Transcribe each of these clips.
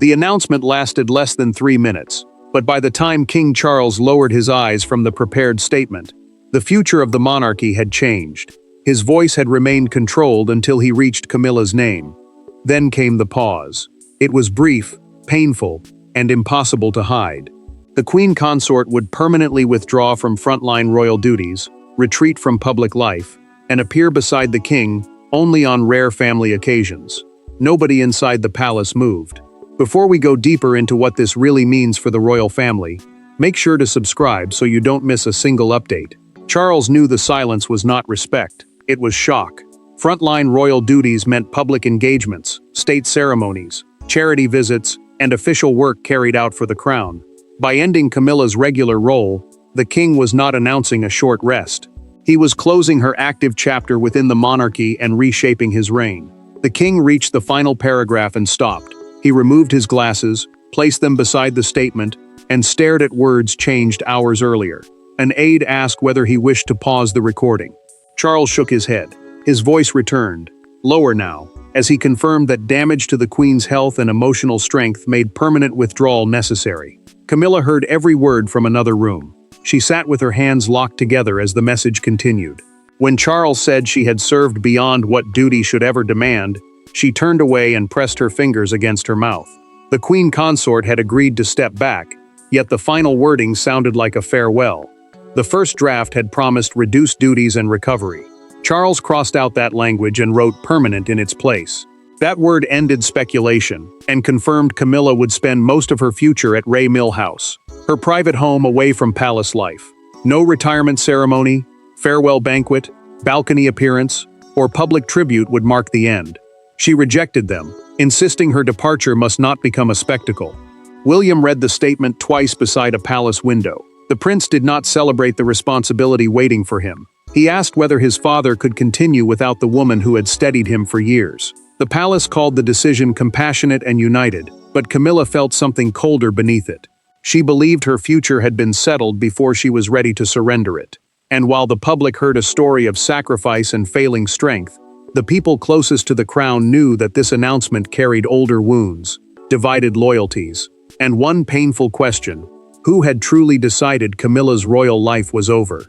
The announcement lasted less than 3 minutes, but by the time King Charles lowered his eyes from the prepared statement, the future of the monarchy had changed. His voice had remained controlled until he reached Camilla's name. Then came the pause. It was brief, painful, and impossible to hide. The Queen Consort would permanently withdraw from frontline royal duties, retreat from public life, and appear beside the king only on rare family occasions. Nobody inside the palace moved. Before we go deeper into what this really means for the royal family, make sure to subscribe so you don't miss a single update. Charles knew the silence was not respect, it was shock. Frontline royal duties meant public engagements, state ceremonies, charity visits, and official work carried out for the crown. By ending Camilla's regular role, the king was not announcing a short rest. He was closing her active chapter within the monarchy and reshaping his reign. The king reached the final paragraph and stopped. He removed his glasses, placed them beside the statement, and stared at words changed hours earlier. An aide asked whether he wished to pause the recording. Charles shook his head. His voice returned, lower now, as he confirmed that damage to the Queen's health and emotional strength made permanent withdrawal necessary. Camilla heard every word from another room. She sat with her hands locked together as the message continued. When Charles said she had served beyond what duty should ever demand, she turned away and pressed her fingers against her mouth. The Queen Consort had agreed to step back, yet the final wording sounded like a farewell. The first draft had promised reduced duties and recovery. Charles crossed out that language and wrote permanent in its place. That word ended speculation and confirmed Camilla would spend most of her future at Ray Mill House, her private home away from palace life. No retirement ceremony, farewell banquet, balcony appearance, or public tribute would mark the end. She rejected them, insisting her departure must not become a spectacle. William read the statement twice beside a palace window. The prince did not celebrate the responsibility waiting for him. He asked whether his father could continue without the woman who had steadied him for years. The palace called the decision compassionate and united, but Camilla felt something colder beneath it. She believed her future had been settled before she was ready to surrender it. And while the public heard a story of sacrifice and failing strength, the people closest to the crown knew that this announcement carried older wounds, divided loyalties, and one painful question: who had truly decided Camilla's royal life was over?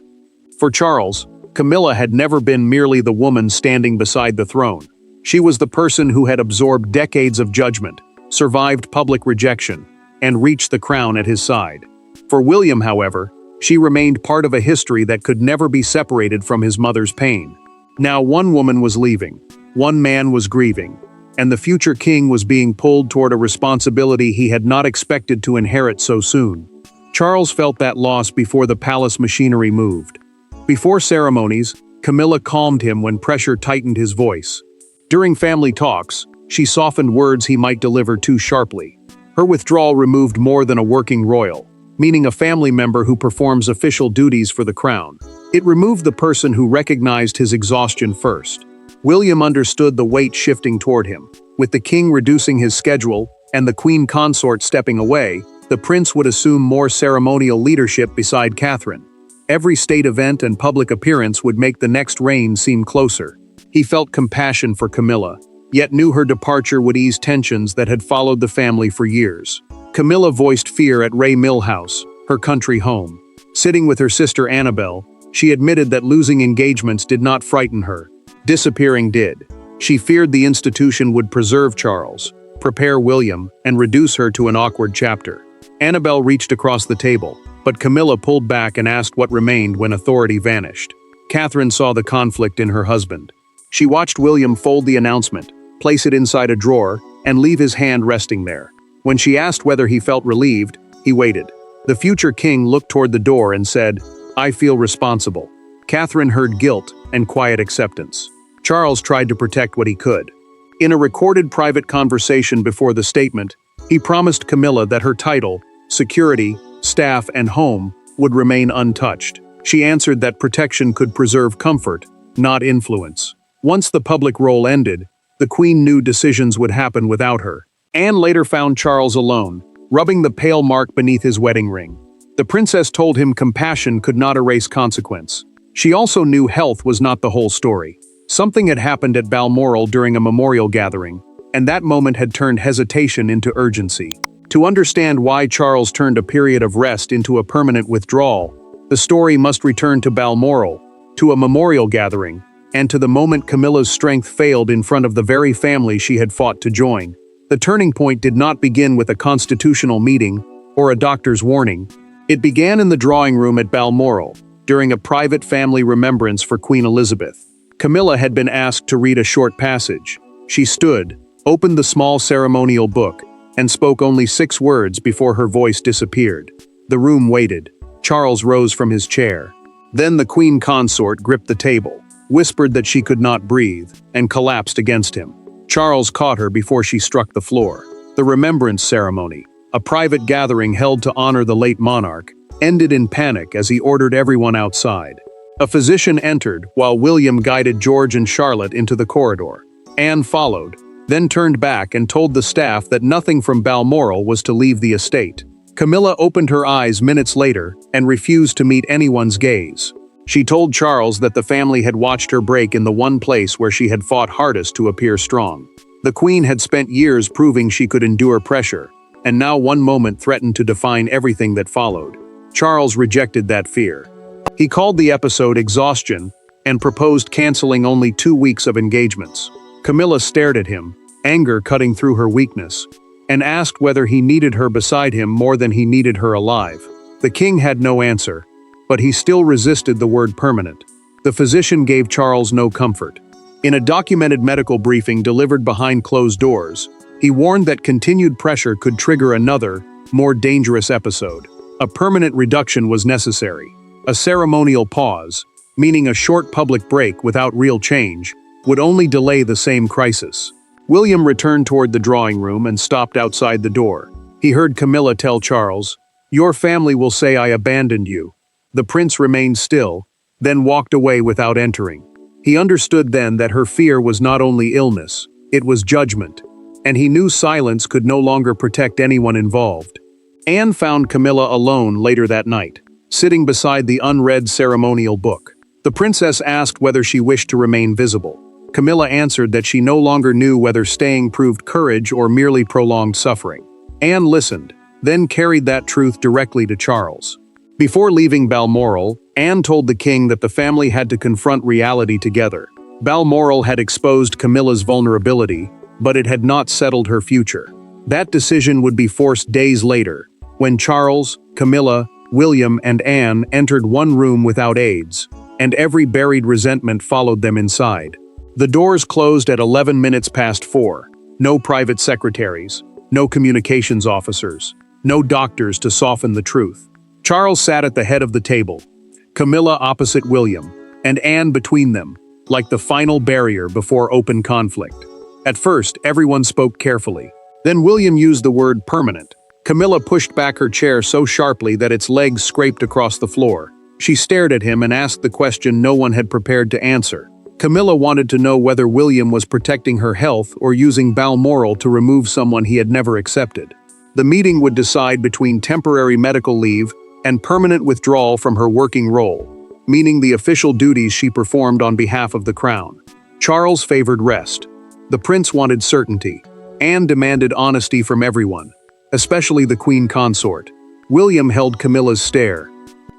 For Charles, Camilla had never been merely the woman standing beside the throne. She was the person who had absorbed decades of judgment, survived public rejection, and reached the crown at his side. For William, however, she remained part of a history that could never be separated from his mother's pain. Now one woman was leaving, one man was grieving, and the future king was being pulled toward a responsibility he had not expected to inherit so soon. Charles felt that loss before the palace machinery moved. Before ceremonies, Camilla calmed him when pressure tightened his voice. During family talks, she softened words he might deliver too sharply. Her withdrawal removed more than a working royal, meaning a family member who performs official duties for the crown. It removed the person who recognized his exhaustion first. William understood the weight shifting toward him. With the king reducing his schedule and the Queen Consort stepping away, the prince would assume more ceremonial leadership beside Catherine. Every state event and public appearance would make the next reign seem closer. He felt compassion for Camilla, yet knew her departure would ease tensions that had followed the family for years. Camilla voiced fear at Ray Mill House, her country home. Sitting with her sister Annabelle, she admitted that losing engagements did not frighten her. Disappearing did. She feared the institution would preserve Charles, prepare William, and reduce her to an awkward chapter. Annabelle reached across the table, but Camilla pulled back and asked what remained when authority vanished. Catherine saw the conflict in her husband. She watched William fold the announcement, place it inside a drawer, and leave his hand resting there. When she asked whether he felt relieved, he waited. The future king looked toward the door and said, "I feel responsible." Catherine heard guilt and quiet acceptance. Charles tried to protect what he could. In a recorded private conversation before the statement, he promised Camilla that her title, security, staff, and home would remain untouched. She answered that protection could preserve comfort, not influence. Once the public role ended, the Queen knew decisions would happen without her. Anne later found Charles alone, rubbing the pale mark beneath his wedding ring. The princess told him compassion could not erase consequence. She also knew health was not the whole story. Something had happened at Balmoral during a memorial gathering, and that moment had turned hesitation into urgency. To understand why Charles turned a period of rest into a permanent withdrawal, the story must return to Balmoral, to a memorial gathering, and to the moment Camilla's strength failed in front of the very family she had fought to join. The turning point did not begin with a constitutional meeting or a doctor's warning. It began in the drawing room at Balmoral, during a private family remembrance for Queen Elizabeth. Camilla had been asked to read a short passage. She stood, opened the small ceremonial book, and spoke only 6 words before her voice disappeared. The room waited. Charles rose from his chair. Then the Queen Consort gripped the table, whispered that she could not breathe, and collapsed against him. Charles caught her before she struck the floor. The remembrance ceremony, a private gathering held to honor the late monarch, ended in panic as he ordered everyone outside. A physician entered while William guided George and Charlotte into the corridor. Anne followed, then turned back and told the staff that nothing from Balmoral was to leave the estate. Camilla opened her eyes minutes later and refused to meet anyone's gaze. She told Charles that the family had watched her break in the one place where she had fought hardest to appear strong. The Queen had spent years proving she could endure pressure, and now one moment threatened to define everything that followed. Charles rejected that fear. He called the episode exhaustion and proposed canceling only 2 weeks of engagements. Camilla stared at him, anger cutting through her weakness, and asked whether he needed her beside him more than he needed her alive. The king had no answer, but he still resisted the word permanent. The physician gave Charles no comfort. In a documented medical briefing delivered behind closed doors, he warned that continued pressure could trigger another, more dangerous episode. A permanent reduction was necessary. A ceremonial pause, meaning a short public break without real change, would only delay the same crisis. William returned toward the drawing room and stopped outside the door. He heard Camilla tell Charles, "Your family will say I abandoned you." The prince remained still, then walked away without entering. He understood then that her fear was not only illness, it was judgment, and he knew silence could no longer protect anyone involved. Anne found Camilla alone later that night, sitting beside the unread ceremonial book. The princess asked whether she wished to remain visible. Camilla answered that she no longer knew whether staying proved courage or merely prolonged suffering. Anne listened, then carried that truth directly to Charles. Before leaving Balmoral, Anne told the king that the family had to confront reality together. Balmoral had exposed Camilla's vulnerability, but it had not settled her future. That decision would be forced days later, when Charles, Camilla, William, and Anne entered one room without aids, and every buried resentment followed them inside. The doors closed at 11 minutes past 4. No private secretaries, no communications officers, no doctors to soften the truth. Charles sat at the head of the table, Camilla opposite William, and Anne between them, like the final barrier before open conflict. At first, everyone spoke carefully. Then William used the word permanent. Camilla pushed back her chair so sharply that its legs scraped across the floor. She stared at him and asked the question no one had prepared to answer. Camilla wanted to know whether William was protecting her health or using Balmoral to remove someone he had never accepted. The meeting would decide between temporary medical leave and permanent withdrawal from her working role, meaning the official duties she performed on behalf of the crown. Charles favored rest. The prince wanted certainty. Anne demanded honesty from everyone, especially the Queen Consort. William held Camilla's stare.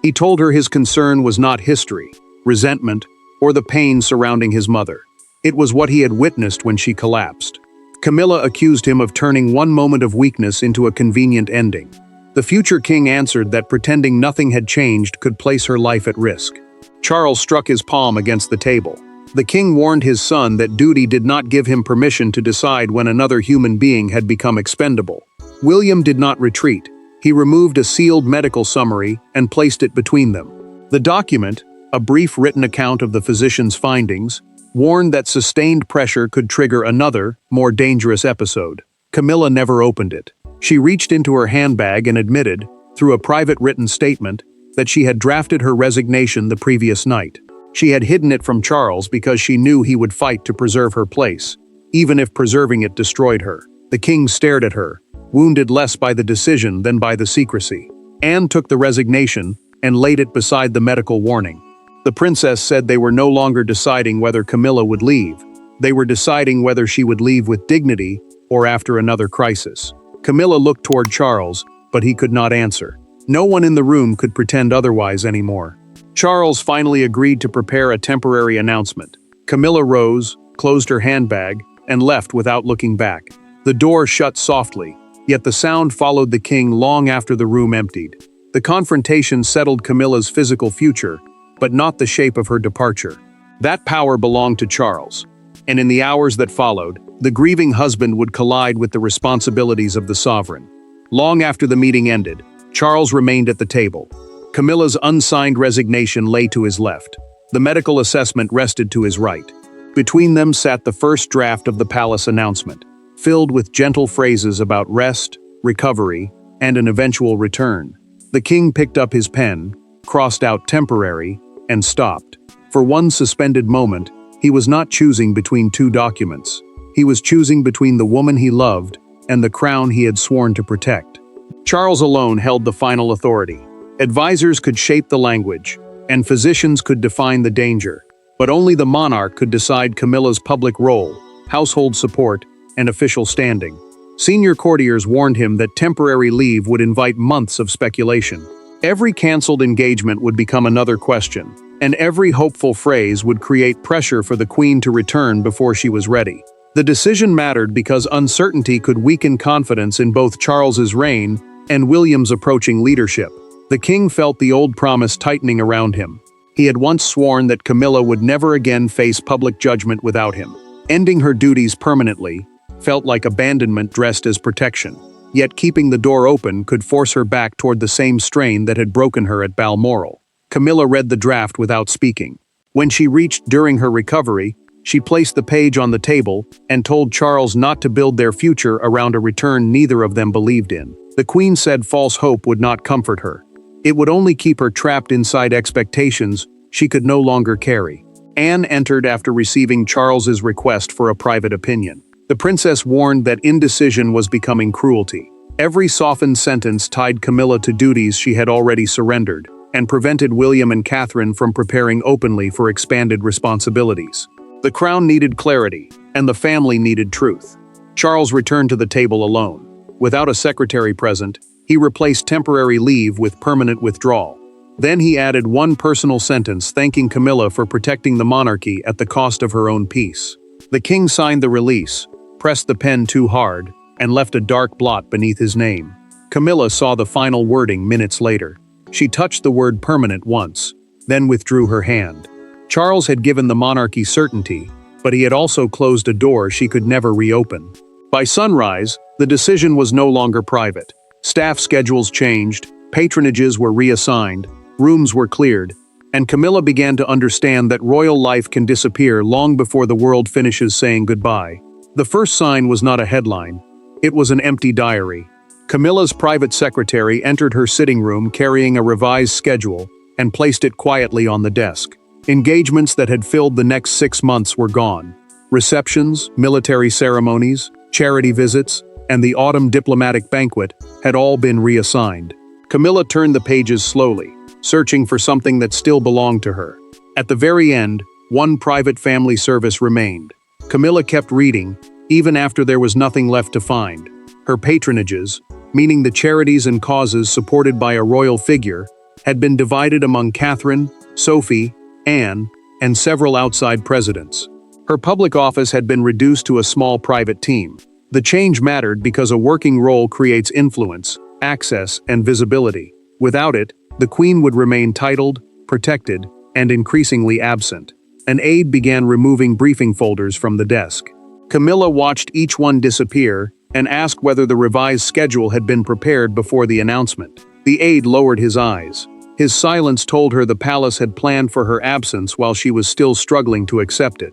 He told her his concern was not history, resentment, or the pain surrounding his mother. It was what he had witnessed when she collapsed. Camilla accused him of turning one moment of weakness into a convenient ending. The future king answered that pretending nothing had changed could place her life at risk. Charles struck his palm against the table. The king warned his son that duty did not give him permission to decide when another human being had become expendable. William did not retreat. He removed a sealed medical summary and placed it between them. The document, a brief written account of the physician's findings, warned that sustained pressure could trigger another, more dangerous episode. Camilla never opened it. She reached into her handbag and admitted, through a private written statement, that she had drafted her resignation the previous night. She had hidden it from Charles because she knew he would fight to preserve her place, even if preserving it destroyed her. The king stared at her, wounded less by the decision than by the secrecy. Anne took the resignation and laid it beside the medical warning. The princess said they were no longer deciding whether Camilla would leave. They were deciding whether she would leave with dignity or after another crisis. Camilla looked toward Charles, but he could not answer. No one in the room could pretend otherwise anymore. Charles finally agreed to prepare a temporary announcement. Camilla rose, closed her handbag, and left without looking back. The door shut softly, yet the sound followed the king long after the room emptied. The confrontation settled Camilla's physical future, but not the shape of her departure. That power belonged to Charles, and in the hours that followed, the grieving husband would collide with the responsibilities of the sovereign. Long after the meeting ended, Charles remained at the table. Camilla's unsigned resignation lay to his left. The medical assessment rested to his right. Between them sat the first draft of the palace announcement, filled with gentle phrases about rest, recovery, and an eventual return. The king picked up his pen, crossed out temporary, and stopped. For one suspended moment, he was not choosing between two documents. He was choosing between the woman he loved and the crown he had sworn to protect. Charles alone held the final authority. Advisors could shape the language, and physicians could define the danger, but only the monarch could decide Camilla's public role, household support, and official standing. Senior courtiers warned him that temporary leave would invite months of speculation. Every cancelled engagement would become another question, and every hopeful phrase would create pressure for the queen to return before she was ready. The decision mattered because uncertainty could weaken confidence in both Charles's reign and William's approaching leadership. The king felt the old promise tightening around him. He had once sworn that Camilla would never again face public judgment without him. Ending her duties permanently felt like abandonment dressed as protection. Yet keeping the door open could force her back toward the same strain that had broken her at Balmoral. Camilla read the draft without speaking. When she reached during her recovery, she placed the page on the table and told Charles not to build their future around a return neither of them believed in. The queen said false hope would not comfort her. It would only keep her trapped inside expectations she could no longer carry. Anne entered after receiving Charles's request for a private opinion. The princess warned that indecision was becoming cruelty. Every softened sentence tied Camilla to duties she had already surrendered, and prevented William and Catherine from preparing openly for expanded responsibilities. The crown needed clarity, and the family needed truth. Charles returned to the table alone. Without a secretary present, he replaced temporary leave with permanent withdrawal. Then he added one personal sentence thanking Camilla for protecting the monarchy at the cost of her own peace. The king signed the release, pressed the pen too hard, and left a dark blot beneath his name. Camilla saw the final wording minutes later. She touched the word permanent once, then withdrew her hand. Charles had given the monarchy certainty, but he had also closed a door she could never reopen. By sunrise, the decision was no longer private. Staff schedules changed, patronages were reassigned, rooms were cleared, and Camilla began to understand that royal life can disappear long before the world finishes saying goodbye. The first sign was not a headline. It was an empty diary. Camilla's private secretary entered her sitting room carrying a revised schedule and placed it quietly on the desk. Engagements that had filled the next 6 months were gone. Receptions, military ceremonies, charity visits, and the autumn diplomatic banquet had all been reassigned. Camilla turned the pages slowly, searching for something that still belonged to her. At the very end, one private family service remained. Camilla kept reading, even after there was nothing left to find. Her patronages, meaning the charities and causes supported by a royal figure, had been divided among Catherine, Sophie, Anne, and several outside presidents. Her public office had been reduced to a small private team. The change mattered because a working role creates influence, access, and visibility. Without it, the queen would remain titled, protected, and increasingly absent. An aide began removing briefing folders from the desk. Camilla watched each one disappear and asked whether the revised schedule had been prepared before the announcement. The aide lowered his eyes. His silence told her the palace had planned for her absence while she was still struggling to accept it.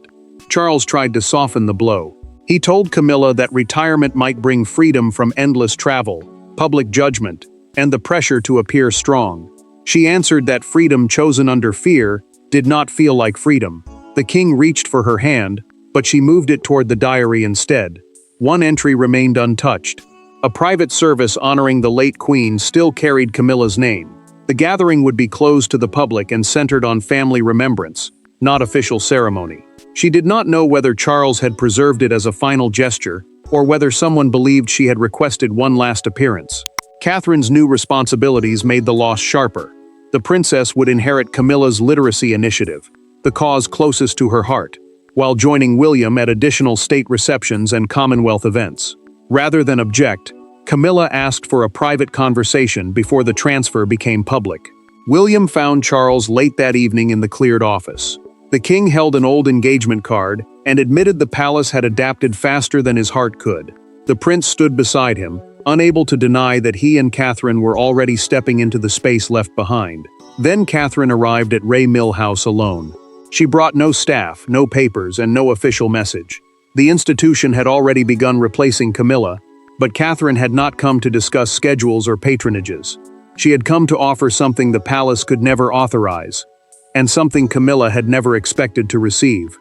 Charles tried to soften the blow. He told Camilla that retirement might bring freedom from endless travel, public judgment, and the pressure to appear strong. She answered that freedom chosen under fear did not feel like freedom. The king reached for her hand, but she moved it toward the diary instead. One entry remained untouched. A private service honoring the late queen still carried Camilla's name. The gathering would be closed to the public and centered on family remembrance, not official ceremony. She did not know whether Charles had preserved it as a final gesture or whether someone believed she had requested one last appearance. Catherine's new responsibilities made the loss sharper. The princess would inherit Camilla's literacy initiative, the cause closest to her heart, while joining William at additional state receptions and Commonwealth events. Rather than object, Camilla asked for a private conversation before the transfer became public. William found Charles late that evening in the cleared office. The king held an old engagement card and admitted the palace had adapted faster than his heart could. The prince stood beside him, unable to deny that he and Catherine were already stepping into the space left behind. Then Catherine arrived at Ray Mill House alone. She brought no staff, no papers, and no official message. The institution had already begun replacing Camilla, but Catherine had not come to discuss schedules or patronages. She had come to offer something the palace could never authorize, and something Camilla had never expected to receive.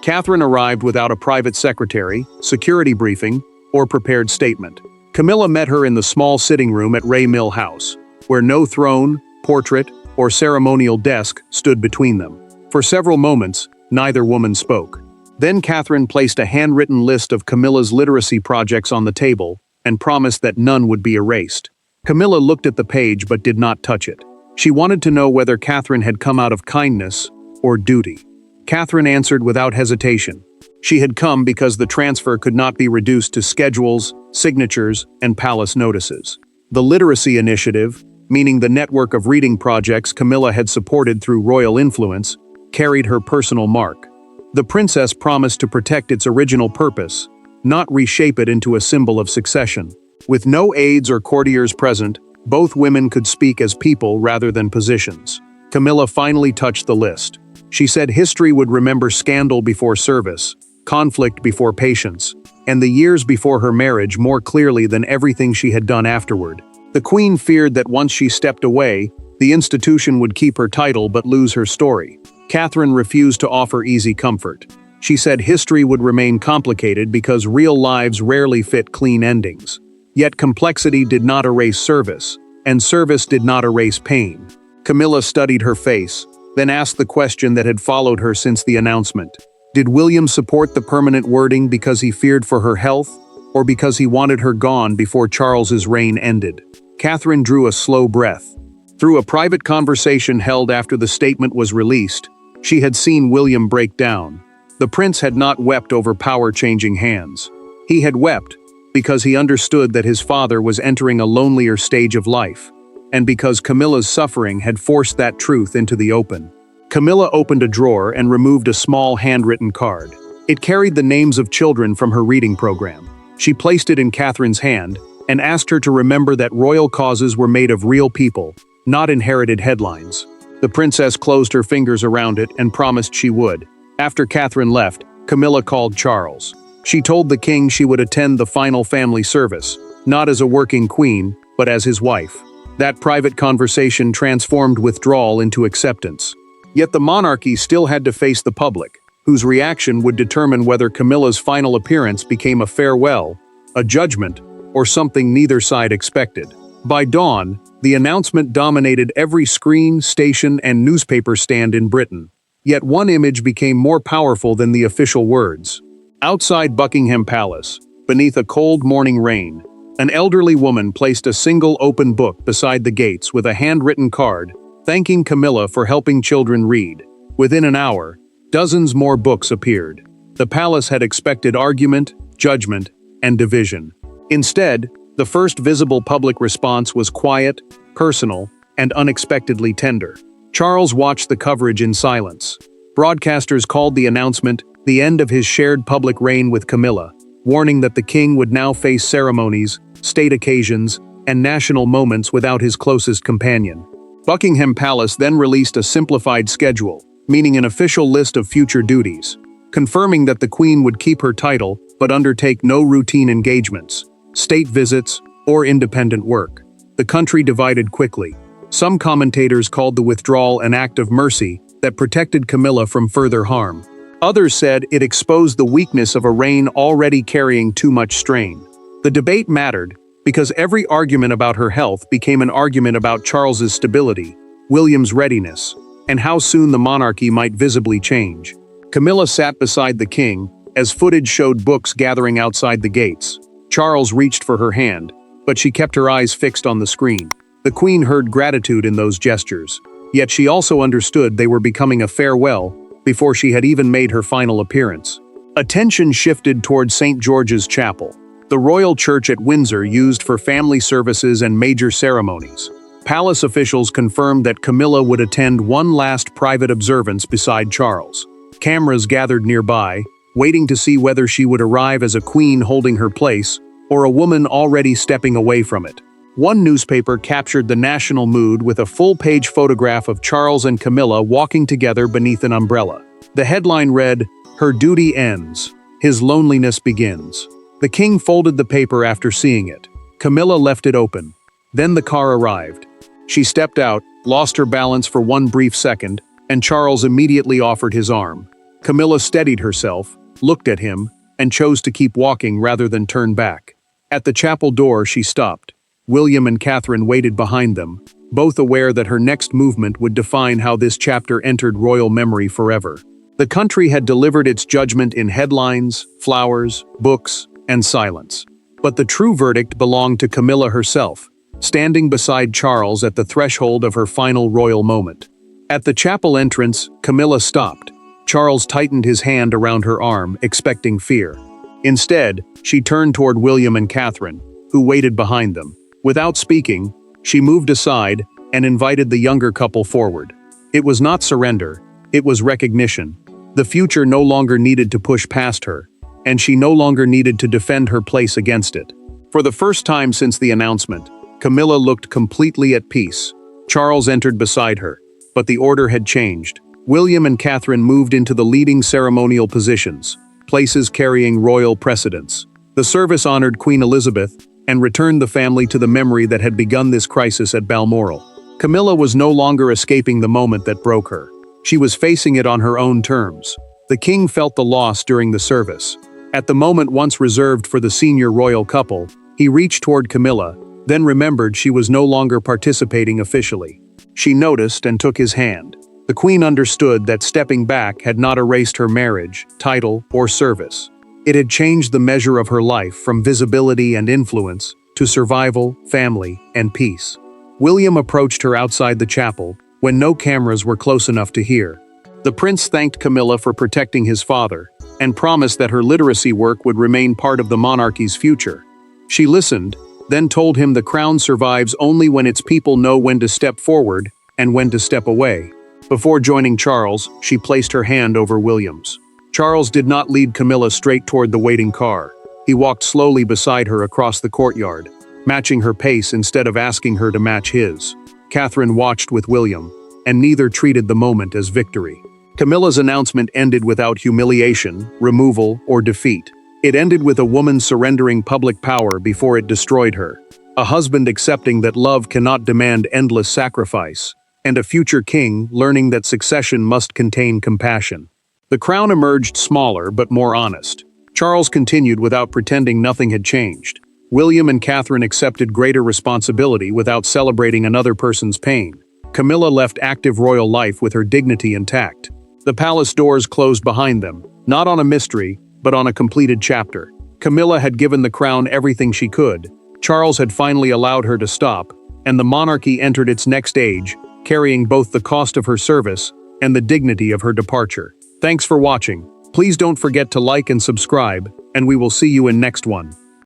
Catherine arrived without a private secretary, security briefing, or prepared statement. Camilla met her in the small sitting room at Ray Mill House, where no throne, portrait, or ceremonial desk stood between them. For several moments, neither woman spoke. Then Catherine placed a handwritten list of Camilla's literacy projects on the table and promised that none would be erased. Camilla looked at the page but did not touch it. She wanted to know whether Catherine had come out of kindness or duty. Catherine answered without hesitation. She had come because the transfer could not be reduced to schedules, signatures, and palace notices. The literacy initiative, meaning the network of reading projects Camilla had supported through royal influence, carried her personal mark. The princess promised to protect its original purpose, not reshape it into a symbol of succession. With no aides or courtiers present, both women could speak as people rather than positions. Camilla finally touched the list. She said history would remember scandal before service, conflict before patience, and the years before her marriage more clearly than everything she had done afterward. The queen feared that once she stepped away, the institution would keep her title but lose her story. Catherine refused to offer easy comfort. She said history would remain complicated because real lives rarely fit clean endings. Yet complexity did not erase service, and service did not erase pain. Camilla studied her face, then asked the question that had followed her since the announcement. Did William support the permanent wording because he feared for her health, or because he wanted her gone before Charles's reign ended? Catherine drew a slow breath. Through a private conversation held after the statement was released, she had seen William break down. The prince had not wept over power changing hands. He had wept because he understood that his father was entering a lonelier stage of life, and because Camilla's suffering had forced that truth into the open. Camilla opened a drawer and removed a small handwritten card. It carried the names of children from her reading program. She placed it in Catherine's hand and asked her to remember that royal causes were made of real people, not inherited headlines. The princess closed her fingers around it and promised she would. After Catherine left, Camilla called Charles. She told the king she would attend the final family service, not as a working queen, but as his wife. That private conversation transformed withdrawal into acceptance. Yet the monarchy still had to face the public, whose reaction would determine whether Camilla's final appearance became a farewell, a judgment, or something neither side expected. By dawn, the announcement dominated every screen, station, and newspaper stand in Britain. Yet one image became more powerful than the official words. Outside Buckingham Palace, beneath a cold morning rain, an elderly woman placed a single open book beside the gates with a handwritten card, thanking Camilla for helping children read. Within an hour, dozens more books appeared. The palace had expected argument, judgment, and division. Instead, the first visible public response was quiet, personal, and unexpectedly tender. Charles watched the coverage in silence. Broadcasters called the announcement the end of his shared public reign with Camilla, warning that the king would now face ceremonies, state occasions, and national moments without his closest companion. Buckingham Palace then released a simplified schedule, meaning an official list of future duties, confirming that the queen would keep her title but undertake no routine engagements, state visits, or independent work. The country divided quickly. Some commentators called the withdrawal an act of mercy that protected Camilla from further harm. Others said it exposed the weakness of a reign already carrying too much strain. The debate mattered because every argument about her health became an argument about Charles's stability, William's readiness, and how soon the monarchy might visibly change. Camilla sat beside the king, as footage showed books gathering outside the gates. Charles reached for her hand, but she kept her eyes fixed on the screen. The Queen heard gratitude in those gestures, yet she also understood they were becoming a farewell before she had even made her final appearance. Attention shifted toward St. George's Chapel, the royal church at Windsor used for family services and major ceremonies. Palace officials confirmed that Camilla would attend one last private observance beside Charles. Cameras gathered nearby, waiting to see whether she would arrive as a queen holding her place or a woman already stepping away from it. One newspaper captured the national mood with a full-page photograph of Charles and Camilla walking together beneath an umbrella. The headline read, "Her duty ends. His loneliness begins." The king folded the paper after seeing it. Camilla left it open. Then the car arrived. She stepped out, lost her balance for one brief second, and Charles immediately offered his arm. Camilla steadied herself, looked at him, and chose to keep walking rather than turn back. At the chapel door, she stopped. William and Catherine waited behind them, both aware that her next movement would define how this chapter entered royal memory forever. The country had delivered its judgment in headlines, flowers, books, and silence. But the true verdict belonged to Camilla herself, standing beside Charles at the threshold of her final royal moment. At the chapel entrance, Camilla stopped. Charles tightened his hand around her arm, expecting fear. Instead, she turned toward William and Catherine, who waited behind them. Without speaking, she moved aside and invited the younger couple forward. It was not surrender, it was recognition. The future no longer needed to push past her, and she no longer needed to defend her place against it. For the first time since the announcement, Camilla looked completely at peace. Charles entered beside her, but the order had changed. William and Catherine moved into the leading ceremonial positions, places carrying royal precedence. The service honored Queen Elizabeth and returned the family to the memory that had begun this crisis at Balmoral. Camilla was no longer escaping the moment that broke her. She was facing it on her own terms. The king felt the loss during the service. At the moment once reserved for the senior royal couple, he reached toward Camilla, then remembered she was no longer participating officially. She noticed and took his hand. The Queen understood that stepping back had not erased her marriage, title, or service. It had changed the measure of her life from visibility and influence to survival, family, and peace. William approached her outside the chapel, when no cameras were close enough to hear. The prince thanked Camilla for protecting his father, and promised that her literacy work would remain part of the monarchy's future. She listened, then told him the crown survives only when its people know when to step forward and when to step away. Before joining Charles, she placed her hand over William's. Charles did not lead Camilla straight toward the waiting car. He walked slowly beside her across the courtyard, matching her pace instead of asking her to match his. Catherine watched with William, and neither treated the moment as victory. Camilla's announcement ended without humiliation, removal, or defeat. It ended with a woman surrendering public power before it destroyed her, a husband accepting that love cannot demand endless sacrifice, and a future king learning that succession must contain compassion. The crown emerged smaller but more honest. Charles continued without pretending nothing had changed. William and Catherine accepted greater responsibility without celebrating another person's pain. Camilla left active royal life with her dignity intact. The palace doors closed behind them, not on a mystery, but on a completed chapter. Camilla had given the crown everything she could. Charles had finally allowed her to stop, and the monarchy entered its next age, carrying both the cost of her service and the dignity of her departure. Thanks for watching. Please don't forget to like and subscribe, and we will see you in next one.